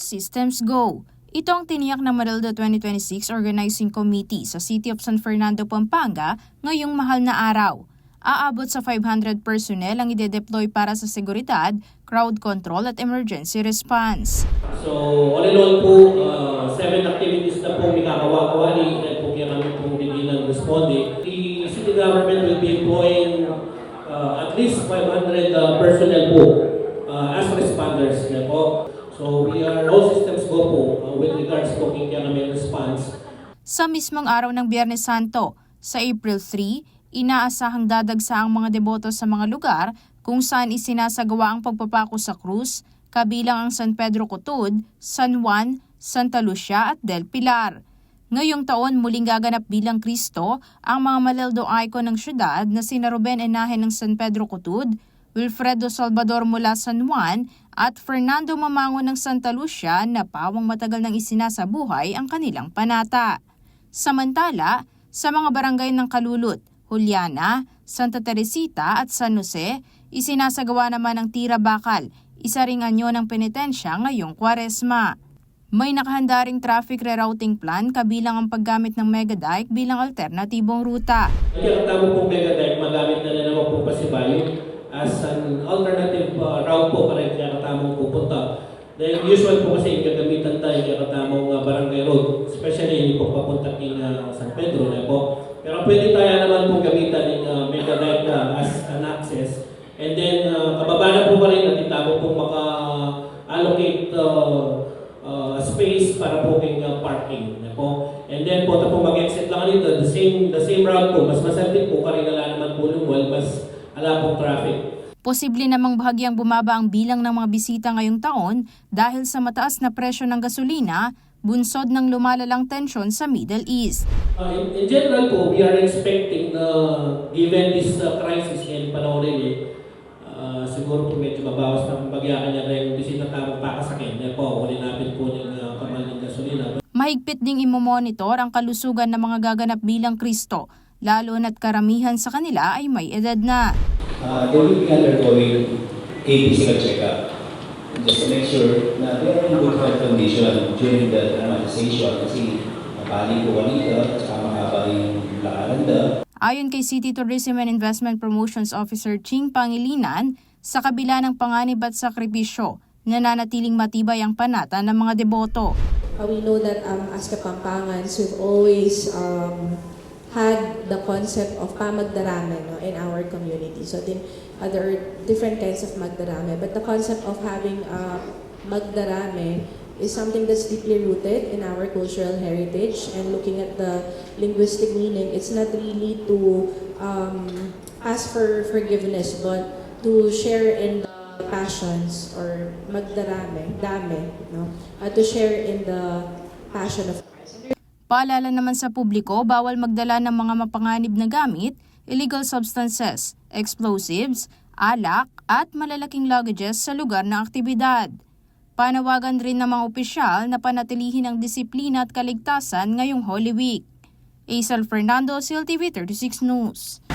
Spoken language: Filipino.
Systems Go. Ito ang tiniyak ng Marilda 2026 Organizing Committee sa City of San Fernando, Pampanga ngayong mahal na araw. Aabot sa 500 personnel ang ide-deploy para sa seguridad, crowd control at emergency response. So, all in all po, 7 activities na po minakawa-kawali at po kaya kami po bigyan ng responding. The city government will be employing at least 500 personnel po as responders na po. So, we are all systems go po with regards po kaya kami response. Sa mismong araw ng Biyernes Santo, sa April 3, inaasahang dadagsa ang mga deboto sa mga lugar kung saan isinasagawa ang pagpapako sa krus, kabilang ang San Pedro Cutud, San Juan, Santa Lucia at Del Pilar. Ngayong taon muling gaganap bilang Cristo ang mga Marildo icon ng syudad na sina Ruben Enaje ng San Pedro Cutud, Wilfredo Salvador mula San Juan at Fernando Mamango ng Santa Lucia na pawang matagal nang isinasabuhay ang kanilang panata. Samantala, sa mga barangay ng Kalulot, Juliana, Santa Teresita at San Jose, isinasagawa naman ang tira bakal, isa ring anyo ng penitensya ngayong Kwaresma. May nakahanda ring traffic rerouting plan kabilang ang paggamit ng Megadike bilang alternatibong ruta. Kaya katamo pong Megadike, magamit na naman po Pasibayo as an alternative route po para kaya katamong pupunta. Dahil usual po kasi gagamitan tayo kaya katamong barangay road, especially hindi po papunta king San Pedro na po. Pero pwede tayo naman po gamitan ng Megadike as an access. And then kababa na po pa rin at itamo po maka-allocate space para po king parking na po. And then po tapos mag-exit lang dito, the same route po, mas masarap po karinala naman po lumwal, mas ala pong traffic. Posible namang bahagyang bumaba ang bilang ng mga bisita ngayong taon dahil sa mataas na presyo ng gasolina, bunsod ng lumalalang tensyon sa Middle East. In general po, we are expecting na given this crisis ngayon panahon rin siguro po medyo mabawas na bagyakan niya na yung bisita tamang pakasakin. Yan po, uli natin po yung kamal ng gasolina. Mahigpit ding imomonitor ang kalusugan ng mga gaganap bilang Kristo, lalo na't karamihan sa kanila ay may edad na. They will be undergoing a physical check-up just to make sure na they are in good health condition during the dramatization kasi mapali po kanina at saka mahaba yung lakaranda. Ayon kay City Tourism and Investment Promotions Officer Ching Pangilinan, sa kabila ng panganib at sakripisyo, nananatiling matibay ang panata ng mga deboto. We know that as Kapampangans, we've always had the concept of pamagdarame in our community. So there are different kinds of magdarame, but the concept of having magdarame is something that's deeply rooted in our cultural heritage. And looking at the linguistic meaning, it's not really to ask for forgiveness, but to share in the passions or magdarame, dame, to share in the passion of Christ. Paalala naman sa publiko, bawal magdala ng mga mapanganib na gamit, illegal substances, explosives, alak at malalaking luggages sa lugar ng aktibidad. Panawagan rin ng mga opisyal na panatilihin ang disiplina at kaligtasan ngayong Holy Week. Aisel Fernando, CLTV 36 News.